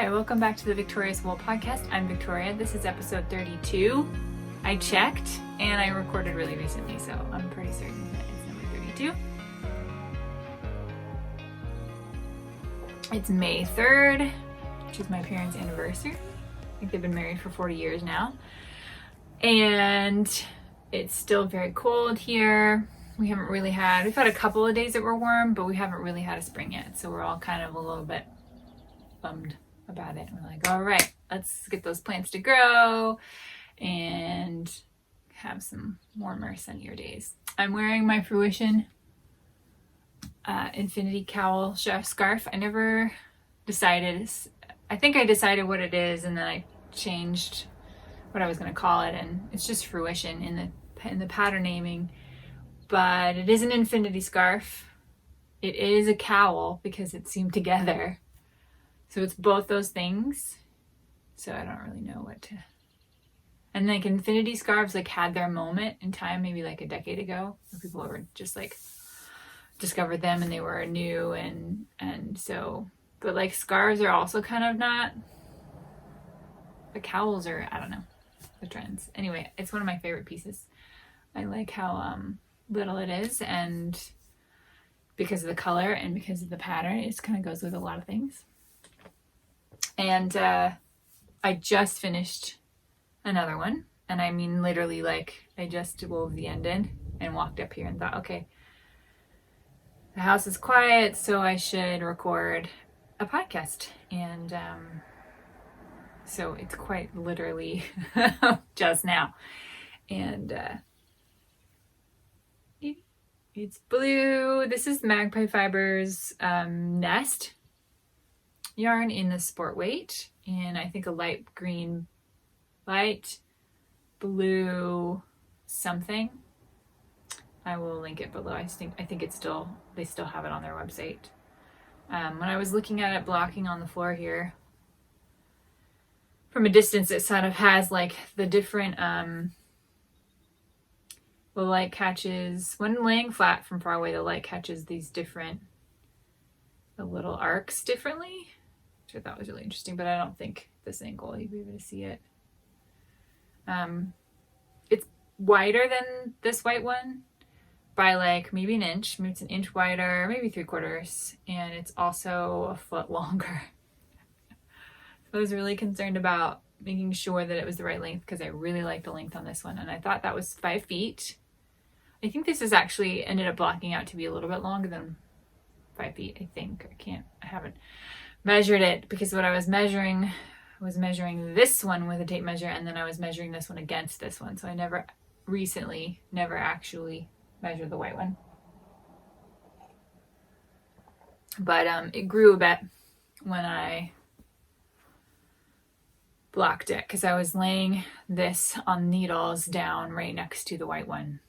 Hi, welcome back to the Victorious Wool podcast. I'm Victoria. This is episode 32. I checked and I recorded really recently, so I'm pretty certain that it's number 32. It's May 3rd, which is my parents' anniversary. I think they've been married for 40 years now. And it's still very cold here. We've had a couple of days that were warm, but we haven't really had a spring yet. So we're all kind of a little bit bummed about it. We're like, all right, let's get those plants to grow and have some warmer, sunnier days. I'm wearing my Fruition infinity cowl scarf. I never decided. I think I decided what it is, and then I changed what I was going to call it, and it's just Fruition in the pattern naming. But it is an infinity scarf. It is a cowl because it's seamed together. So it's both those things. So I don't really know what to. And like infinity scarves like had their moment in time, maybe like a decade ago, where people were just like discovered them and they were new and so. But like scarves are also kind of not. The cowls are, I don't know, the trends. Anyway, it's one of my favorite pieces. I like how little it is, and because of the color and because of the pattern, it just kind of goes with a lot of things. And I just finished another one, and I mean literally, like I just wove the end in and walked up here and thought, okay, the house is quiet, so I should record a podcast. And so it's quite literally just now. And it's blue. This is Magpie Fibers Nest yarn in the sport weight, and I think a light blue something. I will link it below. I think they still have it on their website. When I was looking at it blocking on the floor here from a distance, it sort of has like the different the light catches, when laying flat from far away, the light catches these the little arcs differently, which I thought was really interesting, but I don't think this angle you'd be able to see it. It's wider than this white one by like maybe an inch. Maybe it's an inch wider, maybe 3/4, and it's also a foot longer. I was really concerned about making sure that it was the right length because I really like the length on this one, and I thought that was 5 feet. I think this is actually ended up blocking out to be a little bit longer than 5 feet, I think. I haven't measured it because what I was measuring this one with a tape measure, and then I was measuring this one against this one. So I never actually measured the white one. But it grew a bit when I blocked it because I was laying this on needles down right next to the white one.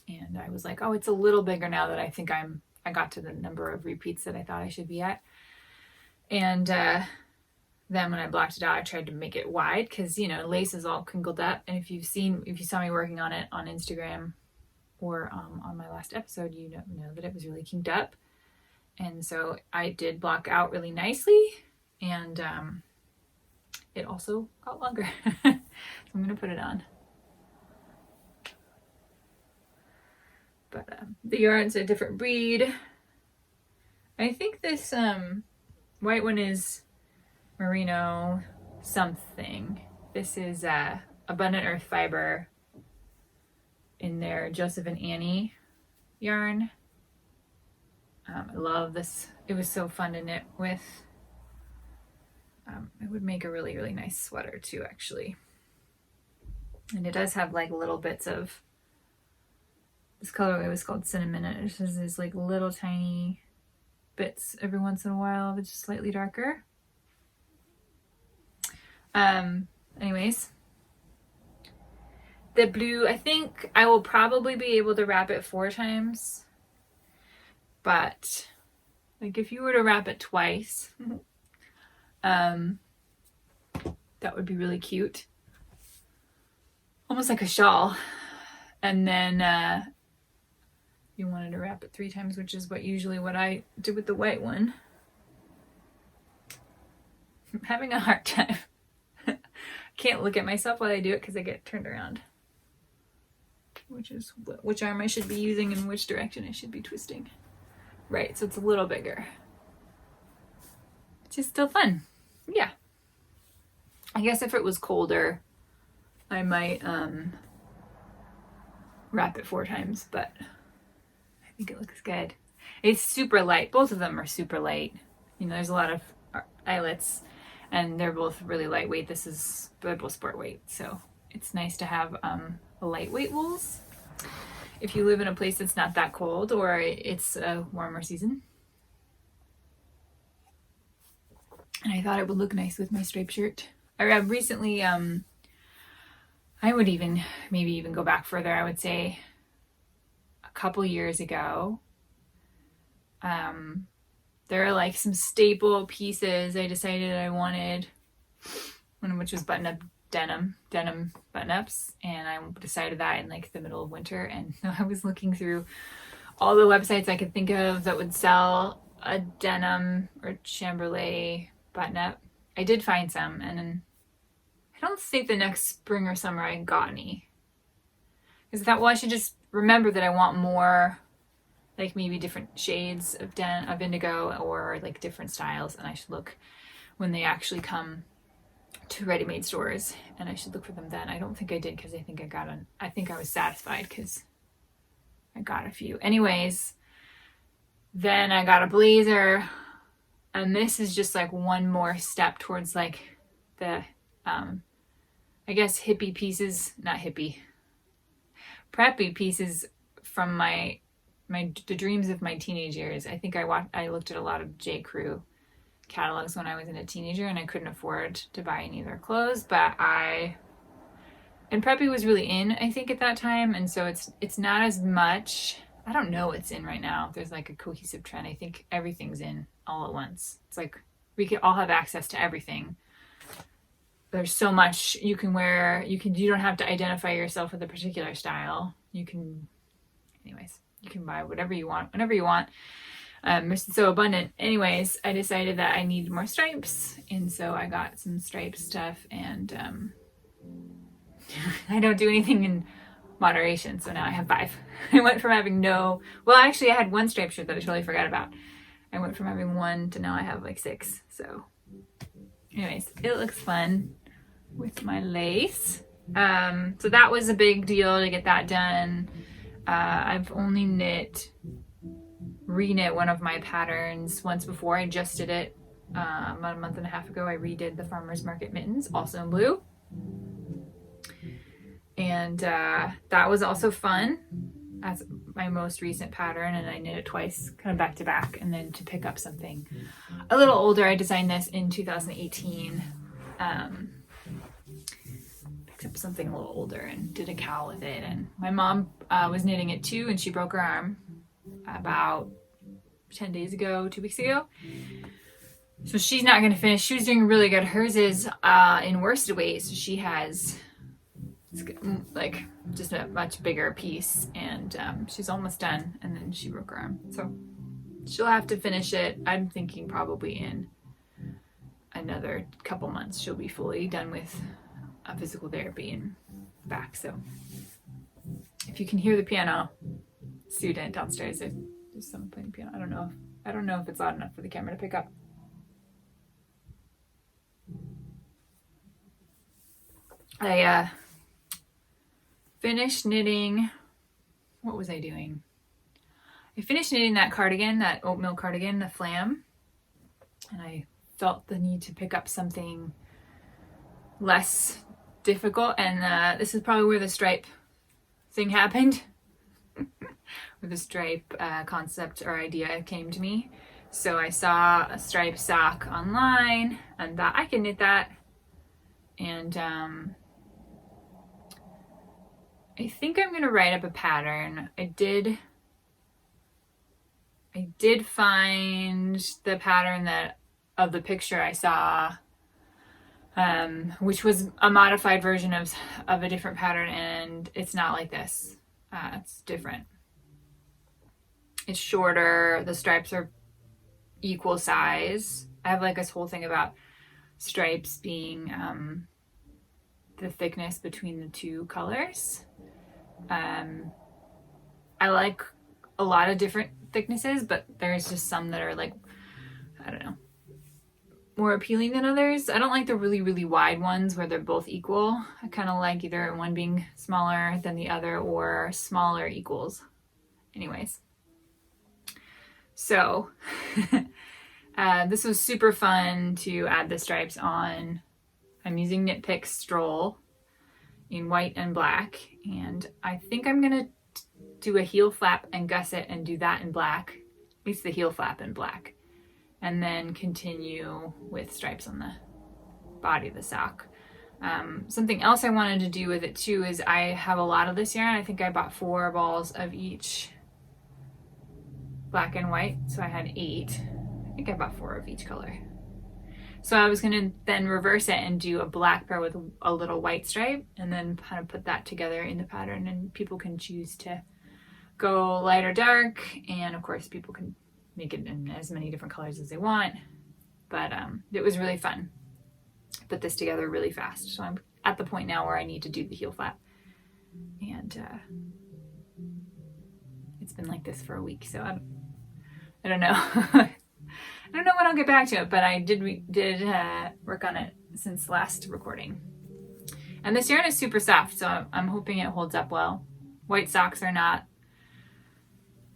And I was like, oh, it's a little bigger now that I think I got to the number of repeats that I thought I should be at. And then when I blocked it out, I tried to make it wide because, lace is all crinkled up. And if you saw me working on it on Instagram or on my last episode, you know that it was really kinked up. And so I did block out really nicely, and it also got longer. So I'm going to put it on. But the yarn's a different breed. I think this white one is merino something. This is Abundant Earth Fiber in their Joseph and Annie yarn. I love this. It was so fun to knit with. It would make a really, really nice sweater too, actually. And it does have like little bits of, this colorway was called Cinnamon. It just has these like little tiny bits every once in a while of it's just slightly darker. Anyways, the blue, I think I will probably be able to wrap it 4 times, but like if you were to wrap it twice, that would be really cute, almost like a shawl. And then you wanted to wrap it 3 times, which is what I did with the white one. I'm having a hard time. Can't look at myself while I do it because I get turned around. Which arm I should be using and which direction I should be twisting. Right, so it's a little bigger. Which is still fun. Yeah. I guess if it was colder, I might wrap it 4 times, but I think it looks good. It's super light. Both of them are super light. You know, there's a lot of eyelets and they're both really lightweight. They're both sport weight, so it's nice to have lightweight wools if you live in a place that's not that cold or it's a warmer season. And I thought it would look nice with my striped shirt. I recently, I would maybe even go back further. I would say a couple years ago, there are like some staple pieces I decided I wanted, one of which was button-up denim button-ups, and I decided that in like the middle of winter, and I was looking through all the websites I could think of that would sell a denim or chambray button-up. I did find some, and then I don't think the next spring or summer I got any. Because I thought, well, I should just remember that I want more, like maybe different shades of indigo or like different styles, and I should look when they actually come to ready-made stores, and I should look for them then. I don't think I did because I think I was satisfied because I got a few. Anyways, then I got a blazer, and this is just like one more step towards like the I guess hippie pieces, not hippie, preppy pieces from the dreams of my teenage years. I think I looked at a lot of J. Crew catalogs when I was a teenager, and I couldn't afford to buy any of their clothes, and preppy was really in, I think, at that time, and so it's not as much. I don't know what's in right now. There's like a cohesive trend. I think everything's in all at once. It's like we can all have access to everything. There's so much you can wear. You don't have to identify yourself with a particular style. You can buy whatever you want, whenever you want. It's so abundant. Anyways, I decided that I needed more stripes, and so I got some striped stuff, and I don't do anything in moderation, so now I have 5. I went from having actually I had 1 striped shirt that I totally forgot about. I went from having 1 to now I have like 6. So anyways, it looks fun with my lace. So that was a big deal to get that done. I've only reknit one of my patterns once before. I just did it about a month and a half ago. I redid the Farmer's Market mittens, also in blue. And that was also fun. That's my most recent pattern, and I knit it twice, kind of back to back. And then to pick up something a little older, I designed this in 2018. Picked up something a little older and did a cowl with it. And my mom was knitting it too, and she broke her arm about 10 days ago, 2 weeks ago. So she's not going to finish. She was doing really good. Hers is in worsted weight, so she has like just a much bigger piece, and she's almost done, and then she broke her arm, so she'll have to finish it. I'm thinking probably in another couple months she'll be fully done with physical therapy and back. So if you can hear the piano student downstairs, there's someone playing the piano. I don't know if it's loud enough for the camera to pick up. I finished knitting. What was I doing? I finished knitting that cardigan, that oatmeal cardigan, the flam, and I felt the need to pick up something less difficult, and this is probably where the stripe thing happened. Where the stripe concept or idea came to me. So I saw a striped sock online and thought I can knit that, and I think I'm gonna write up a pattern. I did find the pattern of the picture I saw, which was a modified version of a different pattern, and it's not like this. It's different. It's shorter. The stripes are equal size. I have like this whole thing about stripes being the thickness between the two colors. I like a lot of different thicknesses, but there's just some that are like, I don't know, more appealing than others. I don't like the really, really wide ones where they're both equal. I kind of like either one being smaller than the other or smaller equals. Anyways, so this was super fun to add the stripes on. I'm using Knit Pick Stroll in white and black, and I think I'm gonna do a heel flap and gusset and do that in black, at least the heel flap in black, and then continue with stripes on the body of the sock. Something else I wanted to do with it too is I have a lot of this yarn. I think I bought 4 balls of each black and white, so I had 8. I think I bought 4 of each color. So I was gonna then reverse it and do a black pair with a little white stripe, and then kind of put that together in the pattern, and people can choose to go light or dark, and of course people can make it in as many different colors as they want. But it was really fun. I put this together really fast, so I'm at the point now where I need to do the heel flap, and it's been like this for a week, so I don't know. I don't know when I'll get back to it, but I did work on it since last recording. And this yarn is super soft, so I'm hoping it holds up well. White socks are not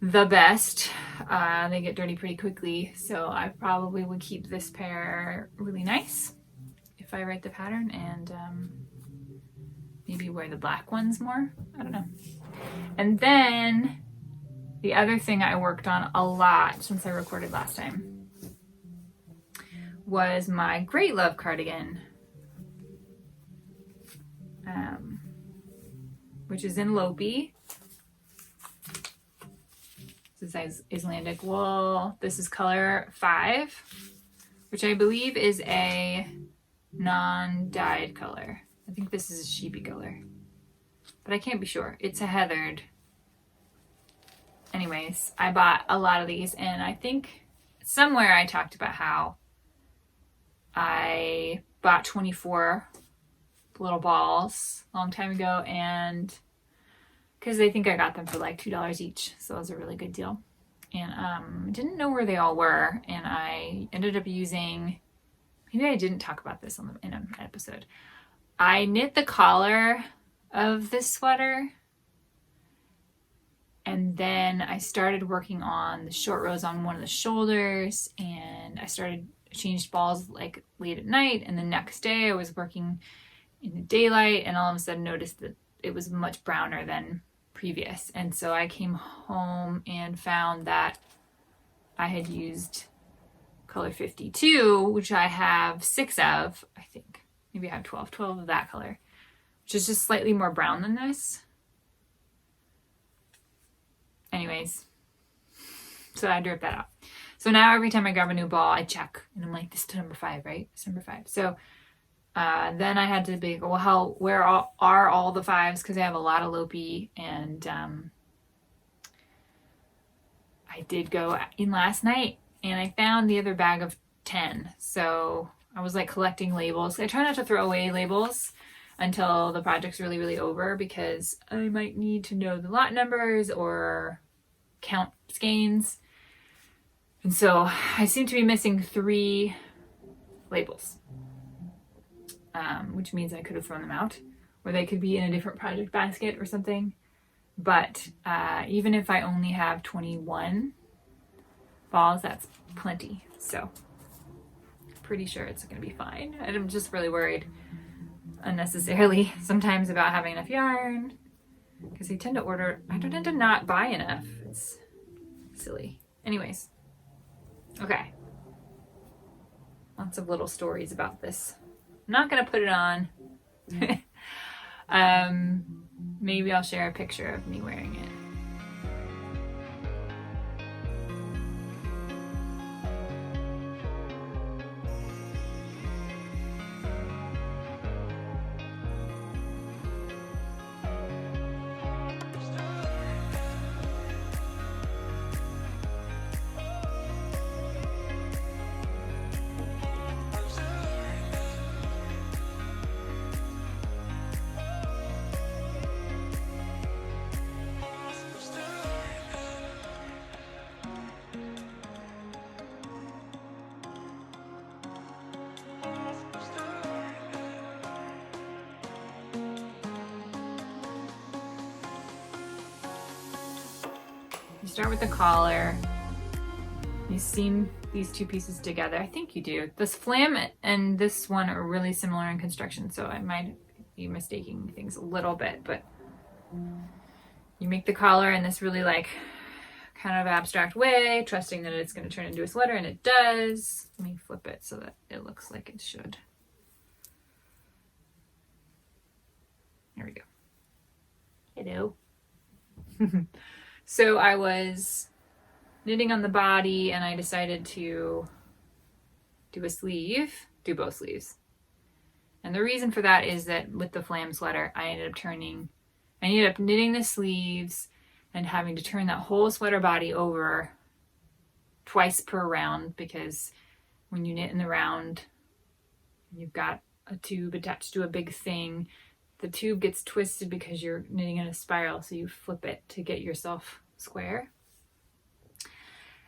the best. They get dirty pretty quickly, so I probably would keep this pair really nice if I write the pattern, and maybe wear the black ones more. I don't know. And then the other thing I worked on a lot since I recorded last time was my Great Love cardigan, which is in Lettlopi. This is Icelandic wool. This is color 5, which I believe is a non-dyed color. I think this is a sheepy color, but I can't be sure. It's a heathered. Anyways, I bought a lot of these, and I think somewhere I talked about how I bought 24 little balls a long time ago, and because I think I got them for like $2 each, so it was a really good deal. And didn't know where they all were, and I ended up using, maybe I didn't talk about this in an episode. I knit the collar of this sweater, and then I started working on the short rows on one of the shoulders, and I changed balls like late at night, and the next day I was working in the daylight, and all of a sudden noticed that it was much browner than previous. And so I came home and found that I had used color 52, which I have 6 of, I think. Maybe I have 12 of that color, which is just slightly more brown than this. Anyways, so I dripped that out. So now every time I grab a new ball, I check, and I'm like, this is number 5, right? It's number 5. So then I had to be, well, where are all the 5s? Because I have a lot of Lettlopi, and I did go in last night, and I found the other bag of 10. So I was like collecting labels. I try not to throw away labels until the project's really, really over, because I might need to know the lot numbers or count skeins. And so I seem to be missing 3 labels, which means I could have thrown them out, or they could be in a different project basket or something. But even if I only have 21 balls, that's plenty. So pretty sure it's gonna be fine. I'm just really worried unnecessarily sometimes about having enough yarn, because I tend to not buy enough. It's silly. Anyways, okay. Lots of little stories about this. I'm not gonna put it on. Maybe I'll share a picture of me wearing it. start with the collar. You seam these two pieces together. I think you do. This flam and this one are really similar in construction, so I might be mistaking things a little bit, but you make the collar in this really like kind of abstract way, trusting that it's going to turn into a sweater, and it does. Let me flip it so that it looks like it should. There we go. Hello. So I was knitting on the body and I decided to do a sleeve, do both sleeves. And the reason for that is that with the flam sweater, I ended up knitting the sleeves and having to turn that whole sweater body over twice per round, because when you knit in the round, you've got a tube attached to a big thing. The tube gets twisted because you're knitting in a spiral, so you flip it to get yourself square.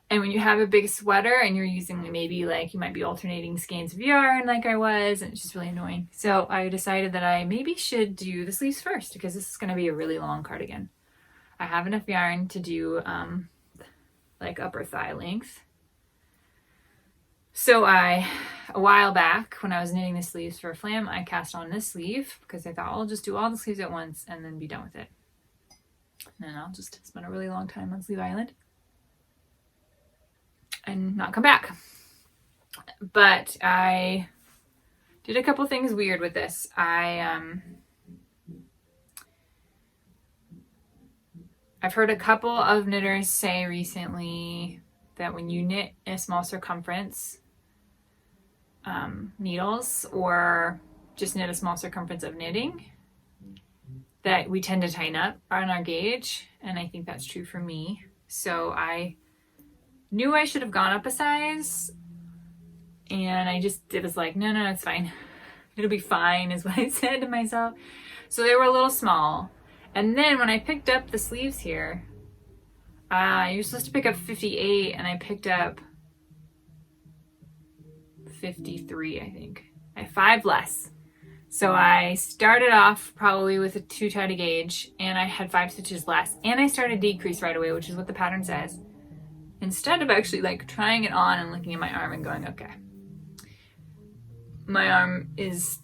And when you have a big sweater and you're using maybe like, you might be alternating skeins of yarn like I was, and it's just really annoying. So I decided that I maybe should do the sleeves first, because this is going to be a really long cardigan. I have enough yarn to do like upper thigh length. So a while back when I was knitting the sleeves for flam, I cast on this sleeve because I thought I'll just do all the sleeves at once and then be done with it. And then I'll just spend a really long time on Sleeve Island and not come back. But I did a couple things weird with this. I've heard a couple of knitters say recently that when you knit a small circumference needles, or just knit a small circumference of knitting, that we tend to tighten up on our gauge, and I think that's true for me. So I knew I should have gone up a size, and it was like, no, it's fine. It'll be fine, is what I said to myself. So they were a little small. And then when I picked up the sleeves here, you're supposed to pick up 58, and I picked up 53, I think. I have 5 less. So I started off probably with a too tight a gauge, and I had 5 stitches less, and I started decrease right away, which is what the pattern says. Instead of actually like trying it on and looking at my arm and going, okay, my arm is,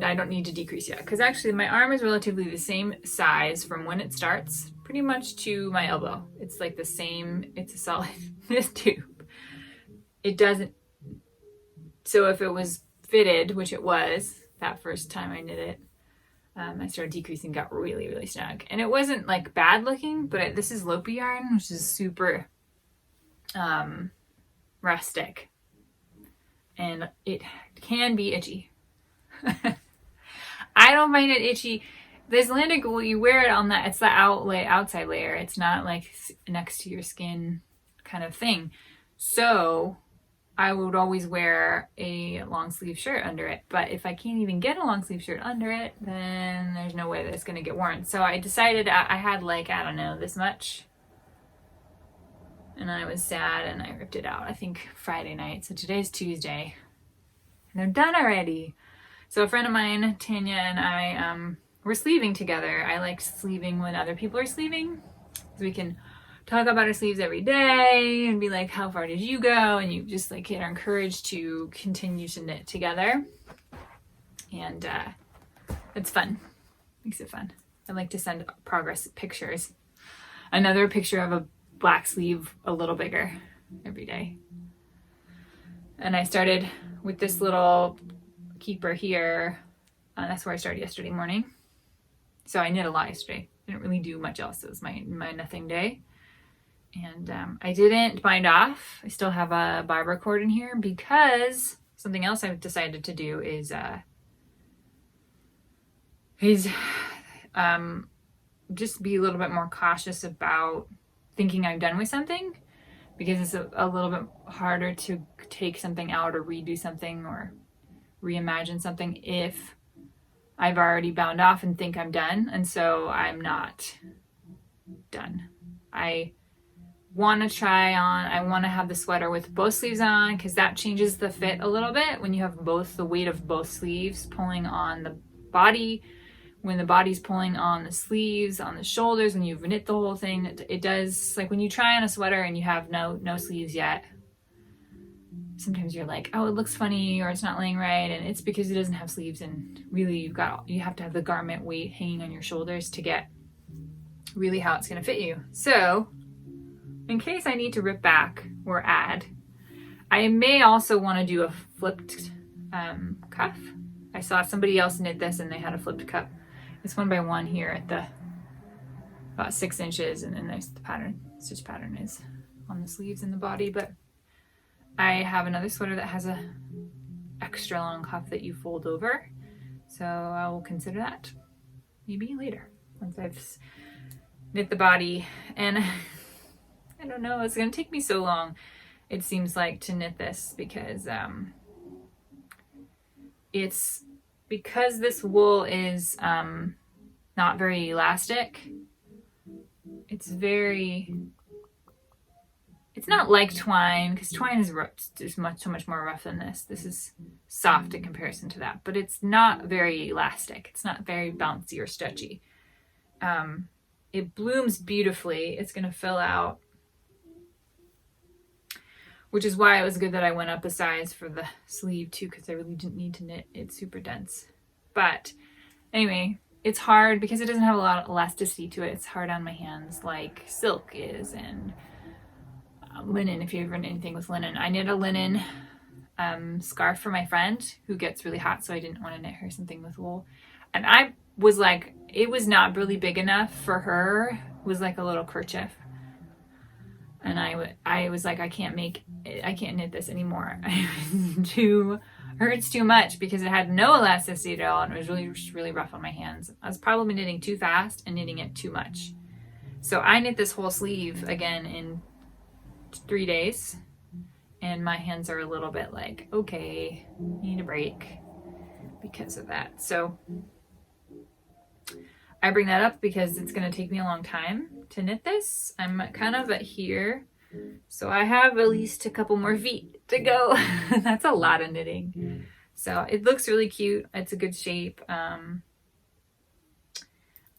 I don't need to decrease yet. Because actually my arm is relatively the same size from when it starts pretty much to my elbow. It's like the same, it's a solid tube. It doesn't, so if it was fitted, which it was that first time I knit it, I started decreasing, got really, really snug. And it wasn't like bad looking, but this is Lettlopi yarn, which is super rustic. And it can be itchy. I don't find it itchy. This Atlantic wool, you wear it on that, it's the outside layer. It's not like next to your skin kind of thing. So I would always wear a long sleeve shirt under it. But if I can't even get a long sleeve shirt under it, then there's no way that it's going to get worn. So I decided I had like, I don't know, this much. And I was sad and I ripped it out, I think Friday night. So today's Tuesday. And they're done already. So a friend of mine, Tanya, and I, we're sleeving together. I like sleeving when other people are sleeving. So we can talk about our sleeves every day and be like, how far did you go? And you just like are encouraged to continue to knit together. And it's fun. Makes it fun. I like to send progress pictures. Another picture of a black sleeve a little bigger every day. And I started with this little keeper here. That's where I started yesterday morning. So I knit a lot yesterday. Didn't really do much else. It was my nothing day. And I didn't bind off. I still have a barber cord in here because something else I've decided to do is just be a little bit more cautious about thinking I'm done with something, because it's a little bit harder to take something out or redo something or reimagine something if I've already bound off and think I'm done. And so I'm not done. I want to try on, I want to have the sweater with both sleeves on, because that changes the fit a little bit when you have both the weight of both sleeves pulling on the body, when the body's pulling on the sleeves, on the shoulders, when you've knit the whole thing, it does, like when you try on a sweater and you have no sleeves yet, sometimes you're like, oh, it looks funny or it's not laying right, and it's because it doesn't have sleeves, and really you have to have the garment weight hanging on your shoulders to get really how it's going to fit you. So in case I need to rip back or add, I may also want to do a flipped cuff. I saw somebody else knit this and they had a flipped cuff. It's 1x1 here at the about 6 inches, and then there's the pattern, stitch pattern is on the sleeves and the body. But I have another sweater that has a extra long cuff that you fold over, so I will consider that maybe later once I've knit the body. And I don't know, it's gonna take me so long, it seems like, to knit this, because this wool is not very elastic. It's not like twine, because twine is so much more rough than this. This is soft in comparison to that, but it's not very elastic. It's not very bouncy or stretchy. It blooms beautifully. It's going to fill out, which is why it was good that I went up a size for the sleeve too, because I really didn't need to knit. It's super dense. But anyway, it's hard because it doesn't have a lot of elasticity to it. It's hard on my hands like silk is, and linen, if you ever knit anything with linen. I knit a linen scarf for my friend who gets really hot, so I didn't want to knit her something with wool. And I was like, it was not really big enough for her. It was like a little kerchief. And I was like, I can't knit this anymore. Hurts too much, because it had no elasticity at all, and it was really rough on my hands. I was probably knitting too fast and knitting it too much. So I knit this whole sleeve again in 3 days, and my hands are a little bit like, okay, need a break because of that. So I bring that up because it's going to take me a long time to knit this. I'm kind of at here, so I have at least a couple more feet to go. That's a lot of knitting. So it looks really cute. It's a good shape.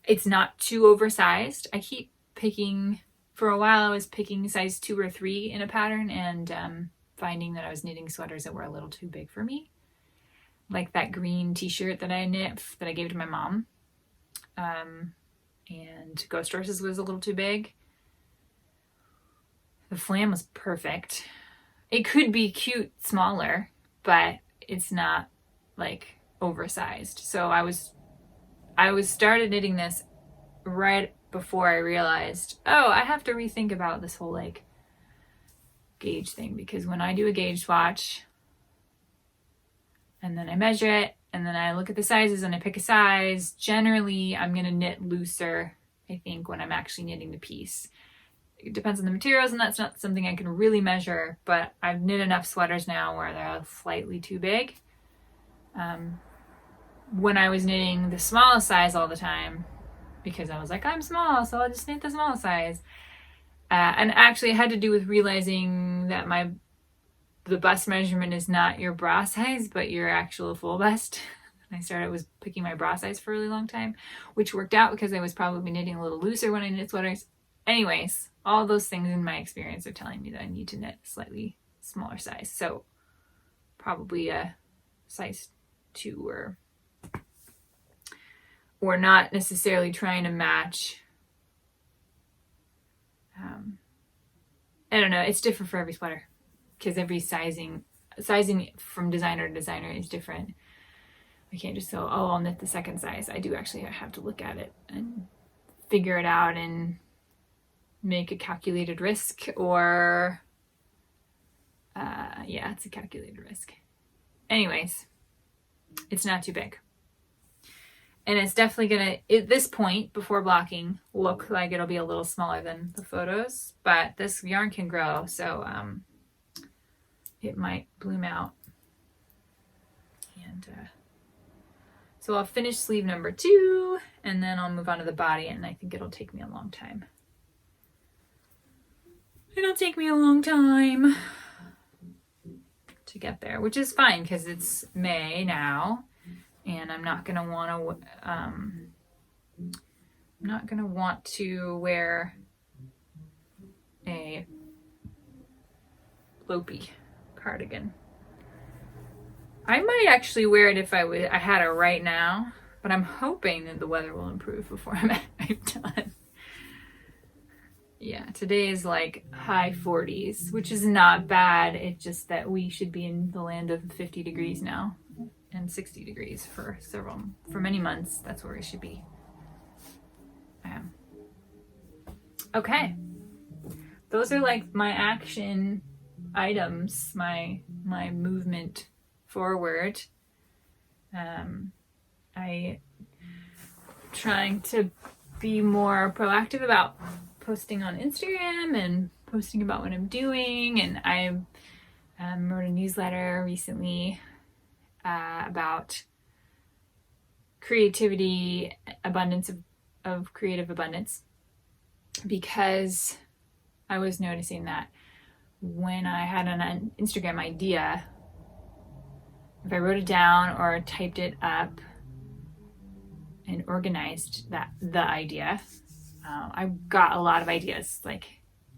It's not too oversized. I keep picking, for a while I was picking size 2 or 3 in a pattern, and finding that I was knitting sweaters that were a little too big for me. Like that green t-shirt that I knit, that I gave to my mom. And Ghost Horses was a little too big. The flam was perfect. It could be cute smaller, but it's not like oversized. So I was started knitting this right before I realized, oh, I have to rethink about this whole like gauge thing, because when I do a gauge swatch and then I measure it, and then I look at the sizes and I pick a size, generally I'm going to knit looser, I think, when I'm actually knitting the piece. It depends on the materials, and that's not something I can really measure, but I've knit enough sweaters now where they're slightly too big. When I was knitting the smallest size all the time, because I was like, I'm small, so I'll just knit the small size. And actually it had to do with realizing that the bust measurement is not your bra size, but your actual full bust. I was picking my bra size for a really long time, which worked out because I was probably knitting a little looser when I knit sweaters. Anyways, all those things in my experience are telling me that I need to knit a slightly smaller size. So probably a size 2, or not necessarily trying to match. I don't know. It's different for every sweater, because every sizing from designer to designer is different. I can't just go, oh, I'll knit the second size. I do actually have to look at it and figure it out and make a calculated risk, or yeah, it's a calculated risk. Anyways, it's not too big. And it's definitely gonna, at this point, before blocking, look like it'll be a little smaller than the photos, but this yarn can grow, so it might bloom out. And so I'll finish sleeve number 2, and then I'll move on to the body, and I think it'll take me a long time. It'll take me a long time to get there, which is fine because it's May now, and I'm not gonna want to wear a Lettlopi cardigan. I might actually wear it if I had it right now, but I'm hoping that the weather will improve before I'm done. Yeah, today is like high 40s, which is not bad. It's just that we should be in the land of 50 degrees now and 60 degrees for many months. That's where we should be. Okay. Those are like my action items, my movement forward. I trying to be more proactive about posting on Instagram and posting about what I'm doing, and I wrote a newsletter recently about creativity, abundance of creative abundance, because I was noticing that when I had an Instagram idea, if I wrote it down or typed it up and organized the idea, I got a lot of ideas. Like,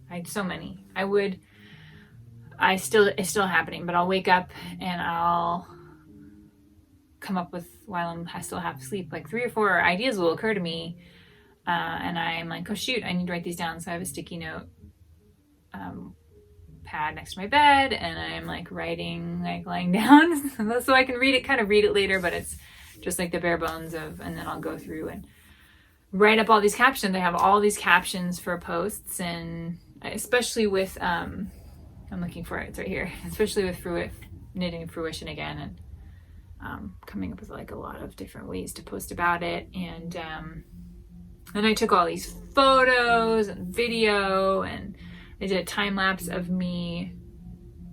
I had so many. It's still happening, but I'll wake up and I'll come up with, while I still have sleep, like 3 or 4 ideas will occur to me, and I'm like, oh shoot, I need to write these down. So I have a sticky note pad next to my bed, and I'm like writing, like lying down, so I can read it later, but it's just like the bare bones of, and then I'll go through and write up all these captions. I have all these captions for posts, and especially with I'm looking for it, it's right here, especially with knitting Fruition again, and coming up with like a lot of different ways to post about it. And I took all these photos and video, and I did a time lapse of me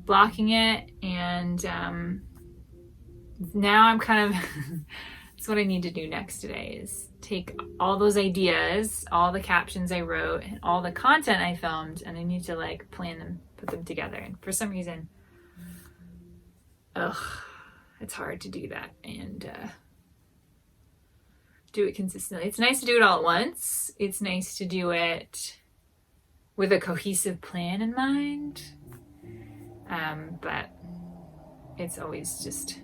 blocking it, and now I'm kind of that's what I need to do next today, is take all those ideas, all the captions I wrote, and all the content I filmed, and I need to like plan them, put them together. And for some reason, it's hard to do that and do it consistently. It's nice to do it all at once. It's nice to do it with a cohesive plan in mind, but it's always just,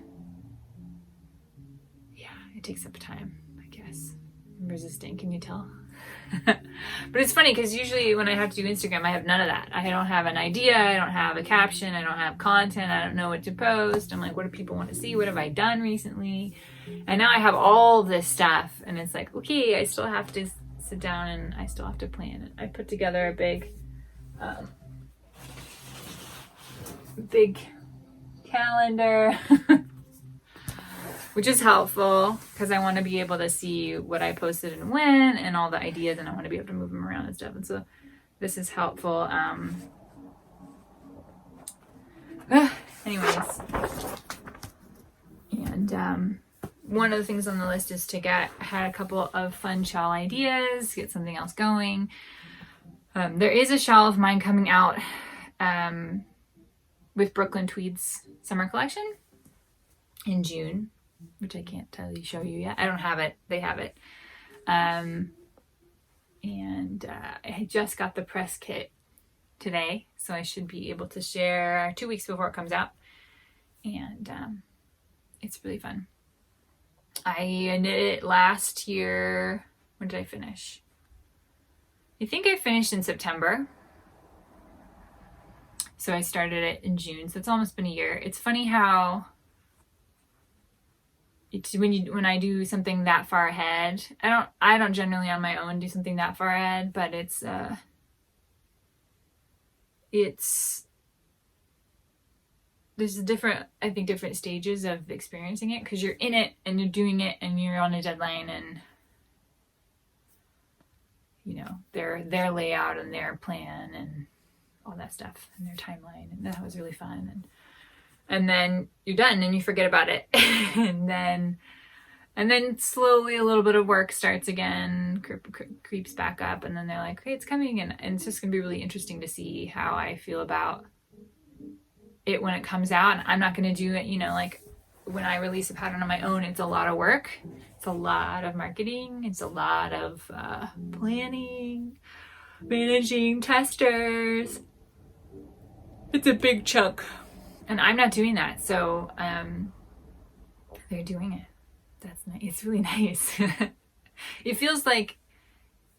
it takes up time, I guess. I'm resisting, can you tell? But it's funny because usually when I have to do Instagram, I have none of that. I don't have an idea, I don't have a caption, I don't have content, I don't know what to post. I'm like, what do people want to see? What have I done recently? And now I have all this stuff, and it's like, okay, I still have to sit down and I still have to plan it. I put together a big calendar, which is helpful because I want to be able to see what I posted and when, and all the ideas, and I want to be able to move them around and stuff. And so this is helpful. Anyways, and one of the things on the list is to had a couple of fun shawl ideas, get something else going. There is a shawl of mine coming out with Brooklyn Tweed's summer collection in June, which I can't show you yet. I don't have it. They have it. And I just got the press kit today, so I should be able to share 2 weeks before it comes out. And it's really fun. I knit it last year. When did I finish? I think I finished in September. So I started it in June, so it's almost been a year. It's funny how when I do something that far ahead, I don't generally on my own do something that far ahead, but there's different stages of experiencing it, because you're in it and you're doing it and you're on a deadline, and their layout and their plan and all that stuff and their timeline, and that was really fun. And then you're done and you forget about it. and then slowly a little bit of work starts again, creeps back up, and then they're like, hey, it's coming. And it's just going to be really interesting to see how I feel about it when it comes out. And I'm not going to do it, like when I release a pattern on my own, it's a lot of work. It's a lot of marketing. It's a lot of planning, managing testers. It's a big chunk. And I'm not doing that. So they're doing it. That's nice. It's really nice. It feels like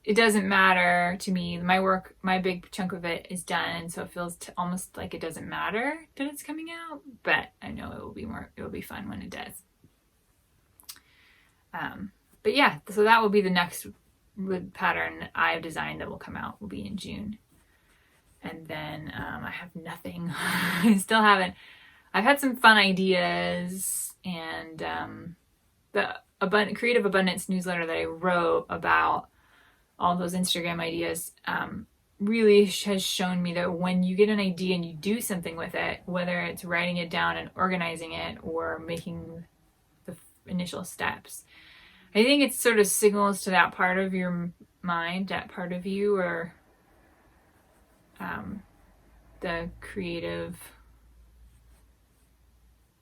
it doesn't matter to me. My work, my big chunk of it is done. And so it feels almost like it doesn't matter that it's coming out. But I know it will be fun when it does. But yeah, so that will be the next pattern that I've designed that will come out, will be in June. And then I have nothing. I still haven't. I've had some fun ideas, and the Creative Abundance newsletter that I wrote about all those Instagram ideas really has shown me that when you get an idea and you do something with it, whether it's writing it down and organizing it or making the initial steps, I think it sort of signals to that part of your mind, that part of you, or the creative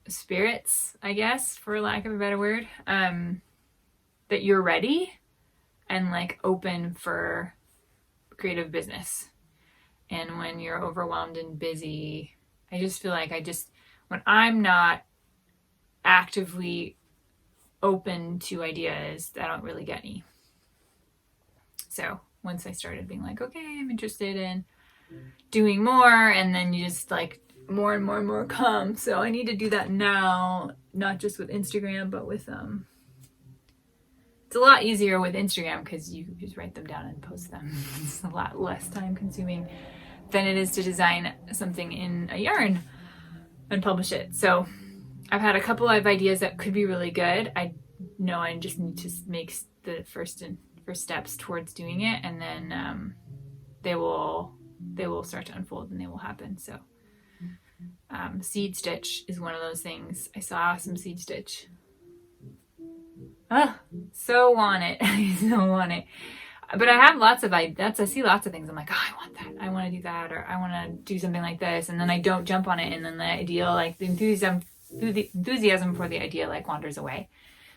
spirits, I guess, for lack of a better word, that you're ready and like open for creative business. And when you're overwhelmed and busy, I just feel like when I'm not actively open to ideas, I don't really get any. So once I started being like, okay, I'm interested in doing more, and then you just like more and more and more come. So I need to do that now, not just with Instagram, but with it's a lot easier with Instagram because you just write them down and post them. It's a lot less time consuming than it is to design something in a yarn and publish it. So I've had a couple of ideas that could be really good. I know I just need to make the first steps towards doing it, and then they will start to unfold and they will happen. So seed stitch is one of those things. I saw some seed stitch. So want it. I so want it. But I have lots of ideas. I see lots of things. I'm like, oh, I want that. I want to do that, or I want to do something like this. And then I don't jump on it. And then the idea, like the enthusiasm for the idea, like wanders away.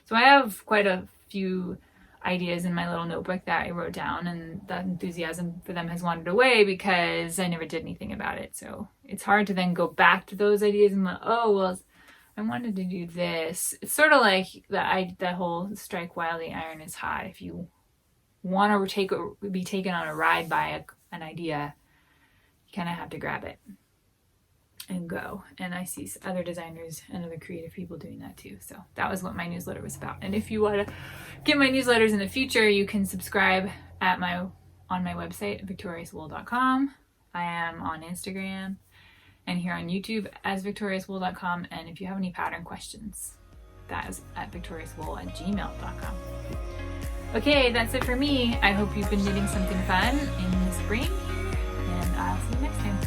So I have quite a few ideas in my little notebook that I wrote down, and that enthusiasm for them has wandered away because I never did anything about it. So it's hard to then go back to those ideas and like, oh, well, I wanted to do this. It's sort of like that whole strike while the iron is hot. If you want to be taken on a ride by an idea, you kind of have to grab it and go. And I see other designers and other creative people doing that too. So that was what my newsletter was about. And if you want to get my newsletters in the future, you can subscribe on my website, VictoriousWool.com. I am on Instagram and here on YouTube as VictoriousWool.com. And if you have any pattern questions, that is at VictoriousWool@gmail.com. Okay, that's it for me. I hope you've been knitting something fun in the spring, and I'll see you next time.